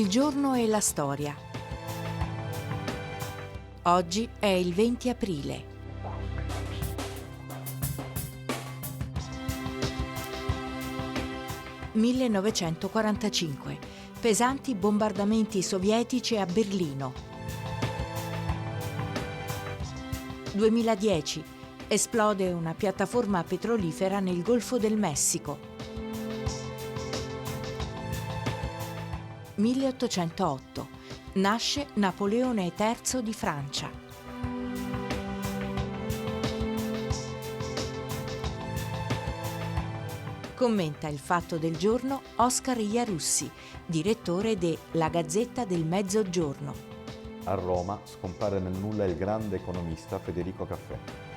Il giorno e la storia. Oggi è il 20 aprile. (1945). Pesanti bombardamenti sovietici a Berlino. 2010. Esplode una piattaforma petrolifera nel Golfo del Messico. 1808. Nasce Napoleone III di Francia. Commenta il fatto del giorno Oscar Iarussi, direttore de La Gazzetta del Mezzogiorno. A Roma scompare nel nulla il grande economista Federico Caffé.